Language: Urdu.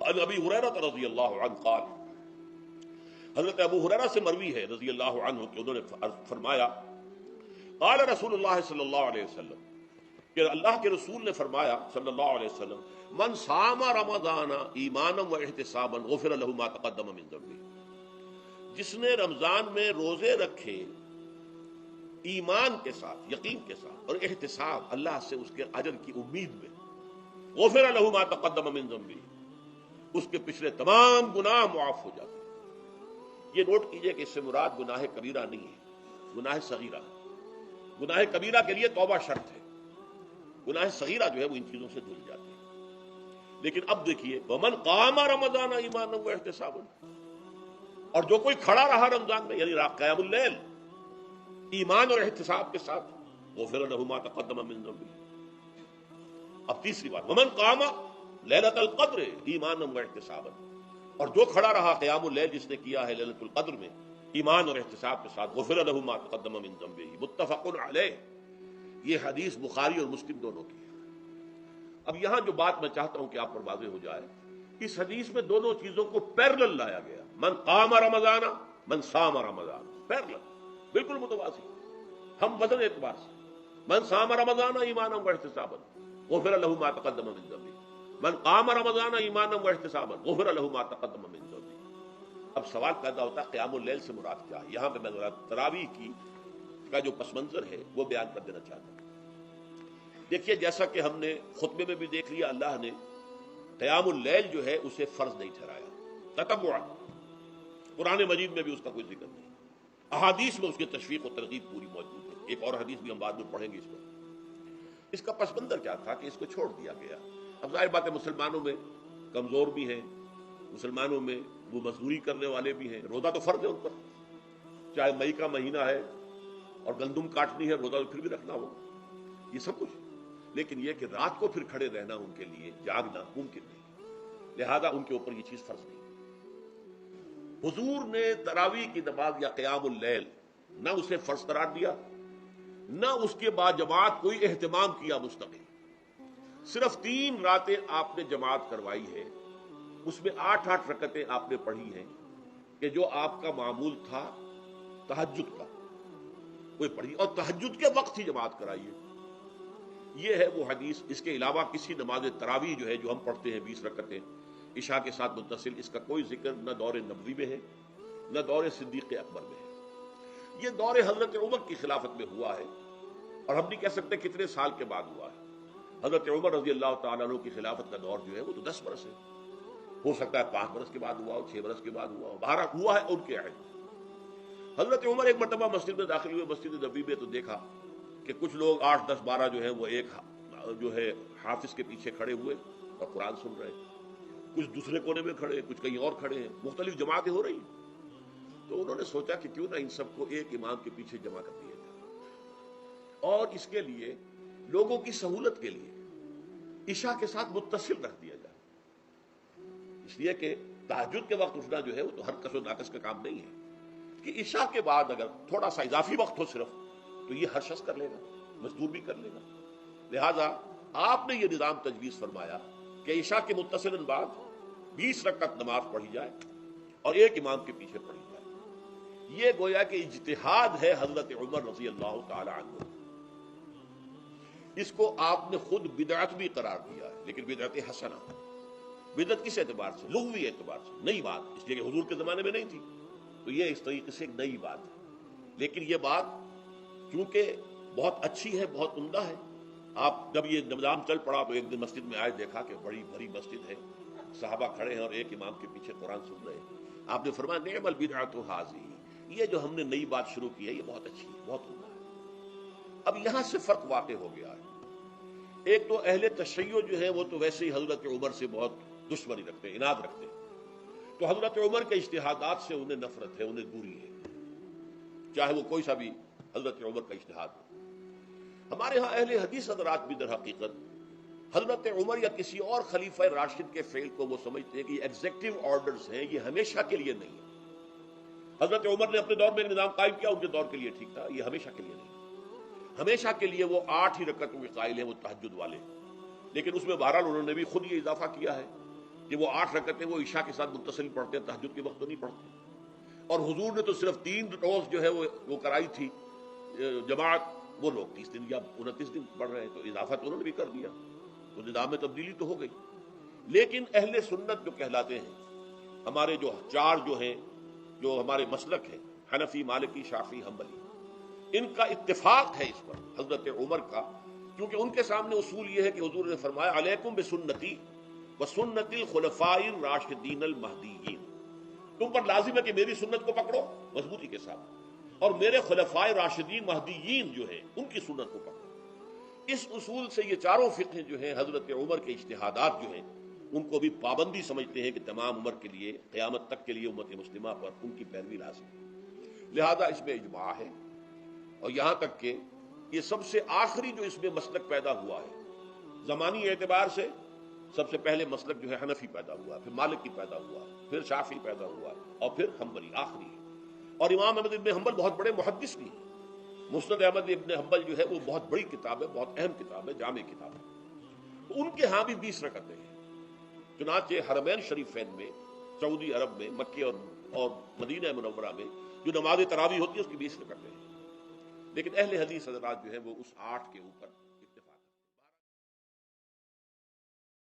عن ابی ہریرہ رضی اللہ عنہ قال، حضرت ابو ہریرہ سے مروی ہے رضی اللہ عنہ کہ انہوں نے فرمایا قال رسول اللہ صلی اللہ علیہ وسلم، کہ اللہ کے رسول نے فرمایا صلی اللہ علیہ وسلم، من صام رمضان ایمانا و احتسابا غفر له ما تقدم من ذنبه، جس نے رمضان میں روزے رکھے ایمان کے ساتھ، یقین کے ساتھ، اور احتساب اللہ سے اس کے اجر کی امید میں، غفر له ما تقدم من ذنبه، اس کے پچھلے تمام گناہ معاف ہو جاتے ہیں۔ یہ نوٹ کیجئے کہ اس سے مراد گناہ کبیرہ نہیں ہے، گناہ صغیرہ۔ گناہ کبیرہ کے لیے توبہ شرط ہے، گناہ صغیرہ جو ہے وہ ان چیزوں سے دھل جاتے ہیں۔ لیکن اب دیکھیے ومن قام رمضان ایمانا و احتسابا، اور جو کوئی کھڑا رہا رمضان میں یعنی قیام اللیل ایمان اور احتساب کے ساتھ، غفر له ما تقدم من ذنبه۔ اب تیسری بات، ومن قام لیلۃ القدر ایمانا و احتسابا، اور جو کھڑا رہا قیام اللیل جس نے کیا ہے لیلۃ القدر میں ایمان اور احتساب کے ساتھ، غفر له ما تقدم من ذنبه، متفق علیہ۔ یہ حدیث بخاری اور مسلم دونوں کی ہے۔ اب یہاں جو بات میں چاہتا ہوں کہ آپ پر واضح ہو جائے، اس حدیث میں دونوں چیزوں کو پیرلل لایا گیا، من قام رمضان من صام رمضان، پیرلل، بالکل متوازی، ہم وزن اعتبار سے، من صام رمضان ایمانا و احتسابا غفر له ما تقدم من ذنبه، من قام رمضان ایمانا و احتسابا غفر له ما تقدم من ذنبه۔ اب سوال پیدا ہوتا ہے قیام اللیل سے مراد کیا ہے؟ یہاں پہ میں ذرا تراویح کی کا جو پس منظر ہے وہ بیان کر دینا چاہتا ہوں۔ دیکھیے جیسا کہ ہم نے خطبے میں بھی دیکھ لیا، اللہ نے قیام اللیل جو ہے اسے فرض نہیں ٹھہرایا تطوعا، قرآن مجید میں بھی اس کا کوئی ذکر نہیں، احادیث میں اس کی تشویق و ترغیب پوری موجود ہے۔ ایک اور حدیث بھی ہم بعد میں پڑھیں گے اس پر۔ اس کا پس منظر کیا تھا کہ اس کو چھوڑ دیا گیا۔ اب ظاہر بات ہے مسلمانوں میں کمزور بھی ہیں، مسلمانوں میں وہ مزدوری کرنے والے بھی ہیں، روزہ تو فرض ہے ان پر، چاہے مئی کا مہینہ ہے اور گندم کاٹنی ہے، روزہ پھر بھی رکھنا ہوگا، یہ سب کچھ، لیکن یہ کہ رات کو پھر کھڑے رہنا ان کے لیے، جاگنا ممکن نہیں، لہذا ان کے اوپر یہ چیز فرض نہیں۔ حضور نے تراویح کی نماز یا قیام اللیل نہ اسے فرض قرار دیا، نہ اس کے بعد جماعت کوئی اہتمام کیا مستقل، صرف 3 راتیں آپ نے جماعت کروائی ہے، اس میں 8 رکعتیں آپ نے پڑھی ہیں کہ جو آپ کا معمول تھا تہجد کا وہ پڑھی، اور تہجد کے وقت ہی جماعت کرائی ہے۔ یہ ہے وہ حدیث۔ اس کے علاوہ کسی نماز تراویح جو ہے جو ہم پڑھتے ہیں 20 رکعتیں عشاء کے ساتھ متصل، اس کا کوئی ذکر نہ دور نبوی میں ہے نہ دور صدیق اکبر میں ہے۔ یہ دور حضرت عمر کی خلافت میں ہوا ہے، اور ہم نہیں کہہ سکتے کتنے سال کے بعد ہوا ہے۔ حضرت عمر رضی اللہ تعالیٰ عنہ کی خلافت کا دور جو ہے وہ تو 10 برس ہے، ہو سکتا ہے 5 برس کے بعد ہوا ہو، 6 برس کے بعد ہوا ہو، 12 ہوا ہے ان کے عہد۔ حضرت عمر ایک مرتبہ مسجد میں داخل ہوئے، مسجد نبوی میں، تو دیکھا کہ کچھ لوگ 8 10 12 جو ہے وہ ایک جو ہے حافظ کے پیچھے کھڑے ہوئے اور قرآن سن رہے ہیں، کچھ دوسرے کونے میں کھڑے ہیں، کچھ کہیں اور کھڑے ہیں، مختلف جماعتیں ہو رہی ہیں۔ تو انہوں نے سوچا کہ کیوں نہ ان سب کو ایک امام کے پیچھے جمع کر دیا جائے، اور اس کے لیے لوگوں کی سہولت کے لیے عشاء کے ساتھ متصل رکھ دیا جائے، اس لیے کہ تہجد کے وقت اٹھنا جو ہے وہ تو ہر کس و ناقص کا کام نہیں ہے، کہ عشاء کے بعد اگر تھوڑا سا اضافی وقت ہو صرف، تو یہ ہر شخص کر لے گا، مزدور بھی کر لے گا۔ لہذا آپ نے یہ نظام تجویز فرمایا کہ عشاء کے متصل بعد 20 رکعت نماز پڑھی جائے اور ایک امام کے پیچھے پڑھی جائے۔ یہ گویا کہ اجتہاد ہے حضرت عمر رضی اللہ تعالی عنہ، اس کو آپ نے خود بدعت بھی قرار دیا ہے، لیکن بدعت حسنہ۔ بدعت کس اعتبار سے؟ لغوی اعتبار سے، نئی بات، اس لیے کہ حضور کے زمانے میں نہیں تھی، تو یہ اس طریقے سے ایک نئی بات ہے۔ لیکن یہ بات چونکہ بہت اچھی ہے، بہت عمدہ ہے، آپ جب یہ نظام چل پڑا تو ایک دن مسجد میں آئے، دیکھا کہ بڑی بھری مسجد ہے، صحابہ کھڑے ہیں اور ایک امام کے پیچھے قرآن سن رہے ہیں۔ آپ نے فرمایا نعم البدعۃ ھذہ، یہ جو ہم نے نئی بات شروع کی ہے یہ بہت اچھی ہے، بہت عمدہ ہے۔ اب یہاں سے فرق واقع ہو گیا ہے، ایک تو اہل تشیع جو ہے وہ تو ویسے ہی حضرت عمر سے بہت دشمنی رکھتے ہیں، عناد رکھتے ہیں، تو حضرت عمر کے اجتہادات سے انہیں نفرت ہے، انہیں دوری ہے، چاہے وہ کوئی سا بھی حضرت عمر کا اجتہاد ہو۔ ہمارے ہاں اہل حدیث حضرات بھی در حقیقت حضرت عمر یا کسی اور خلیفہ راشد کے فعل کو وہ سمجھتے ہیں کہ یہ ایگزیکٹو آرڈرز ہیں، یہ ہمیشہ کے لیے نہیں ہے۔ حضرت عمر نے اپنے دور میں ایک نظام قائم کیا، ان کے دور کے لیے ٹھیک تھا، یہ ہمیشہ کے لیے نہیں۔ ہمیشہ کے لیے وہ 8 ہی رکعتوں کے قائل ہیں، وہ تہجد والے، لیکن اس میں بہرحال انہوں نے بھی خود یہ اضافہ کیا ہے کہ وہ 8 رکعتیں وہ عشاء کے ساتھ متصل پڑھتے ہیں، تہجد کے وقت تو نہیں پڑھتے، اور حضور نے تو صرف 3 روز جو ہے وہ کرائی تھی جماعت، وہ لوگ 30 دن یا 29 دن پڑھ رہے ہیں، تو اضافہ تو انہوں نے بھی کر دیا، تو نظام میں تبدیلی تو ہو گئی۔ لیکن اہل سنت جو کہلاتے ہیں، ہمارے جو 4 جو ہیں، جو ہمارے مسلک ہیں، حنفی، مالکی، شافعی، حنبلی، ان کا اتفاق ہے اس پر حضرت عمر کا، کیونکہ ان کے سامنے اصول یہ ہے کہ حضور نے فرمایا علیکم بسنتی وسنت الخلفاء الراشدین المہدیین، تم پر لازم ہے کہ میری سنت کو پکڑو مضبوطی کے ساتھ، اور میرے خلفاء راشدین مہدیین جو ہیں ان کی سنت کو پکڑو۔ اس اصول سے یہ چاروں فقہ جو ہیں حضرت عمر کے اجتہادات جو ہیں ان کو بھی پابندی سمجھتے ہیں کہ تمام عمر کے لیے، قیامت تک کے لیے امت مسلمہ پر ان کی پیروی لازم ہے، لہذا اس میں اجماع ہے۔ اور یہاں تک کہ یہ سب سے آخری جو اس میں مسلک پیدا ہوا ہے زمانی اعتبار سے، سب سے پہلے مسلک جو ہے حنفی پیدا ہوا، پھر مالکی پیدا ہوا، پھر شافعی پیدا ہوا، اور پھر حنبلی آخری ہے۔ اور امام احمد ابن حنبل بہت بڑے محدث بھی ہیں، مسند احمد ابن حنبل جو ہے وہ بہت بڑی کتاب ہے، بہت اہم کتاب ہے، جامع کتاب ہے، تو ان کے ہاں بھی 20 رکعتیں ہیں۔ چنانچہ حرمین شریفین میں، سعودی عرب میں، مکے اور مدینہ منورہ میں جو نماز تراویح ہوتی ہے اس کی 20 رکعتیں ہیں، لیکن اہل حدیث حضرات جو ہے وہ اس 8 کے اوپر